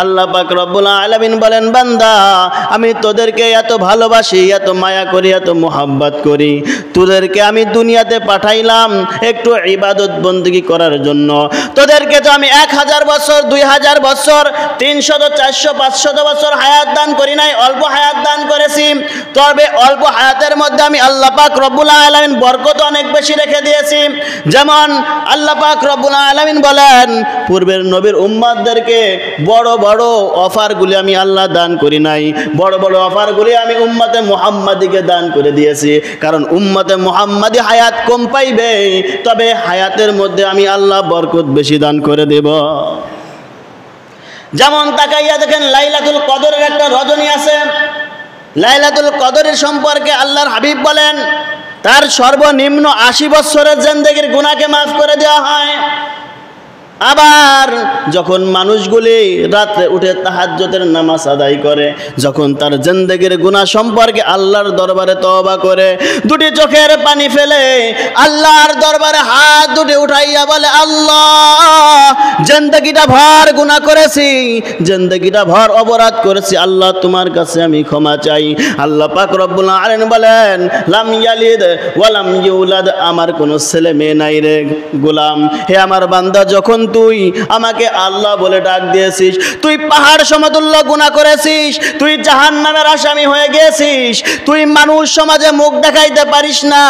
আল্লাহ পাক রব্বুল আলামিন বলেন, বান্দা আমি তোদেরকে এত ভালোবাসি, এত মায়া করি, এত মোহাব্বত করি, তোদেরকে আমি দুনিয়াতে পাঠাইলাম একটু ইবাদত বন্দেগী করার জন্য। তোদেরকে তো আমি 1000 বছর, 2000 বছর, 300, 400, 500 বছর হায়াত দান করি নাই, অল্প হায়াত দান করেছি। তবে অল্প হায়াতের মধ্যে আমি আল্লাহ পাক রব্বুল আলামিন বরকত অনেক বেশি রেখে দিয়েছি। যেমন আল্লাহ পাক রব্বুল আলামিন বলেন, পূর্বের নবীর উম্মতদেরকে বড় বড় অফারগুলি আমি আল্লাহ দান করি নাই, বড় বড় অফারগুলি আমি উম্মতে মুহাম্মাদিকে দান করে দিয়েছি। কারণ উম্মতে মুহাম্মাদি হায়াত কম পাইবে, তবে হায়াতের মধ্যে আমি আল্লাহ বরকত বেশি দান করে দেব। যেমন তাকাইয়া দেখেন, লাইলাতুল কদরের একটা রজনী আছে। লাইলাতুল কদরের সম্পর্কে আল্লাহর হাবিব বলেন, তার সর্বনিম্ন 80 বছরের জিন্দেগির গুনাহকে মাফ করে দেওয়া হয়। আবার যখন মানুষগুলি রাত্রে উঠে তাহাজ্জুদের নামাজ আদায় করে, যখন তার জিন্দেগির গুনাহ সম্পর্কে আল্লাহর দরবারে তওবা করে, দুটি চোখের পানি ফেলে আল্লাহর দরবারে হাত দুটি উঠাইয়া বলে, আল্লাহ জিন্দেগিটা ভর গুনাহ করেছি, জিন্দেগিটা ভর অপরাধ করেছি, আল্লাহ তোমার কাছে আমি ক্ষমা চাই। আল্লাহ পাক রব্বুল আলামিন বলেন, লাম ইয়ালিদ ওয়া লাম ইউলাদ, আমার কোনো ছেলে মেয়ে নাই রে গোলাম। হে আমার বান্দা, যখন তুই আমাকে আল্লাহ বলে ডাক দিয়েছিস, তুই পাহাড় সমতুল্য গুনাহ করেছিস, তুই জাহান্নামের আসামি হয়ে গেছিস, তুই মানুষ সমাজে মুখ দেখাইতে পারিস না,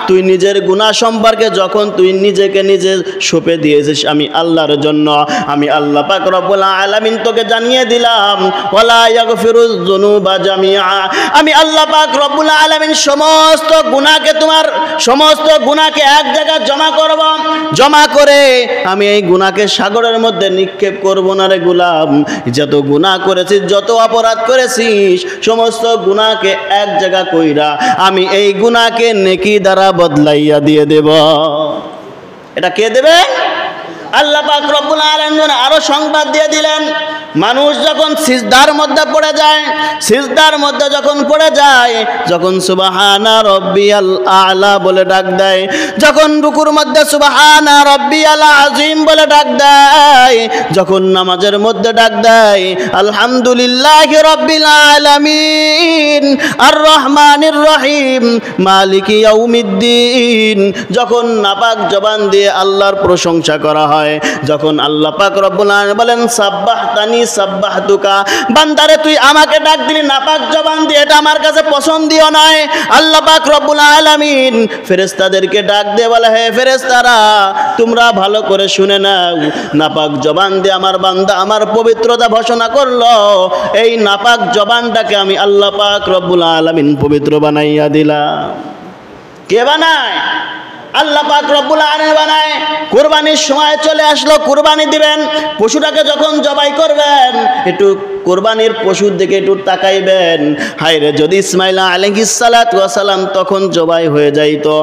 তুই নিজের গুনাহ সম্পর্কে যখন তুই নিজেকে নিজে সঁপে দিয়েছিস আমি আল্লাহর জন্য, আমি আল্লাহ পাক রব্বুল আলামিন তোকে জানিয়ে দিলাম, ওয়ালা ইয়াগফিরুয যুনুবা জামিআ, আমি আল্লাহ পাক রব্বুল আলামিন সমস্ত গুনাহকে, তোমার সমস্ত গুনাহকে এক জায়গায় জমা করব, জমা করে আমি এই গুনাহকে সাগরের মধ্যে নিক্ষেপ করব না রে গোলাম। যত গুনাহ করেছিস, যত অপরাধ করেছিস, সমস্ত গুনাহকে এক জায়গা কইরা আমি এই গুনাহকে নেকি দ্বারা বদলাইয়া দিয়ে দেব। এটা কে দেবে? আল্লাহ পাক রব্বুল আলামিন আরো সংবাদ দিয়ে দিলেন, মানুষ যখন সিজদার মধ্যে পড়ে যায়, সিজদার মধ্যে যখন পড়ে যায়, যখন সুবহানা রাব্বিয়াল আ'লা বলে ডাক দেয়, যখন রুকুর মধ্যে সুবহানা রাব্বিয়াল আযীম বলে ডাক দেয়, যখন নামাজের মধ্যে ডাক দেয় আলহামদুলিল্লাহি রাব্বিল আলামিন আর রহমানির রহিম মালিকি ইয়াউমিদ্দিন, যখন নাপাক জবান দিয়ে আল্লাহর প্রশংসা করা হয়, যখন আল্লাহ পাক রব্বুল আলামিন বলেন সাব্বাহতানি সাব্বাহতুকা, বান্দারে তুই আমাকে ডাক দিলি নাপাক জবান দিয়ে, এটা আমার কাছে পছন্দীয় নয়। আল্লাহ পাক রব্বুল আলামিন ফেরেশতাদেরকে ডাক দিয়ে বলে, হে ফেরেশতারা তোমরা ভালো করে শুনে নাও, নাপাক জবান দিয়ে আমার বান্দা আমার পবিত্রতা ঘোষণা করলো, এই নাপাক জবানটাকে আমি আল্লাহ পাক রব্বুল আলামিন পবিত্র বানাইয়া দিলাম। কে বানায়? আল্লাহ পাক রব্বুল আলামিন বানায়। কুরবানির সময় চলে আসলো, কুরবানি দিবেন, পশুটাকে যখন জবাই করবেন একটু কুরবানির পশুর দিকে একটু তাকাইবেন। হায়রে যদি ইসমাইল আলাইহিস সালাতু ওয়াস সালাম তখন জবাই হয়ে যাইতো,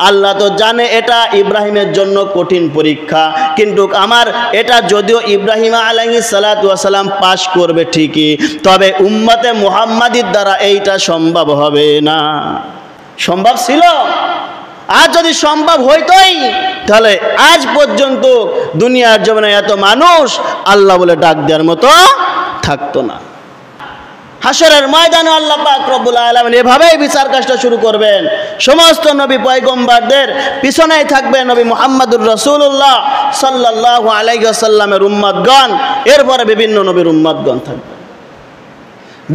আল্লাহ তো জানে এটা ইব্রাহিমের জন্য কঠিন পরীক্ষা, কিন্তু আমার এটা যদিও ইব্রাহিম আলাইহিস সালাতু ওয়াস সালাম পাশ করবে ঠিকই, তবে উম্মতে মুহাম্মাদির দ্বারা এইটা সম্ভব হবে না। সম্ভব ছিল? আজ যদি সম্ভব হইতই, তাহলে আজ পর্যন্ত দুনিয়ার জমিনে এত মানুষ আল্লাহ বলে ডাক দেওয়ার মতো থাকতো না। হাসরের ময়দানে আল্লাহ পাক রব্বুল আলামিন এভাবেই বিচার কাজটা শুরু করবেন। সমস্ত নবী পয়গম্বরদের পিছনেই থাকবে নবী মুহাম্মদুর রাসূলুল্লাহ সাল্লাল্লাহু আলাইহি ওয়াসাল্লামের উম্মতগণ, এরপরে বিভিন্ন নবীর উম্মতগণ থাকবে।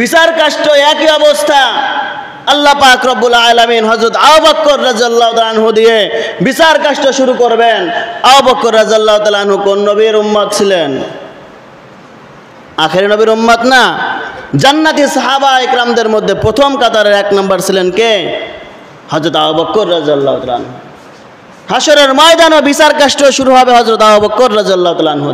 বিচার কাজটা একই অবস্থা। আল্লাহ পাক রব্বুল আলামিন হযরত আবু বকর রাদিয়াল্লাহু তাআলা আনহু দিয়ে বিচার কাজটা শুরু করবেন। আবু বকর রাদিয়াল্লাহু তাআলা আনহু কোন নবীর উম্মত ছিলেন? আখেরি নবীর উম্মত না, জান্নাতি সাহাবা ইকরামদের মধ্যে প্রথম কাতারের 1 নম্বর ছিলেন কে? হযরত আবু বকর রাদিয়াল্লাহু তাআলা আনহু। হাসরের ময়দানে বিচার কাজটা শুরু হবে হযরত আবু বকর রাদিয়াল্লাহু তাআলা আনহু।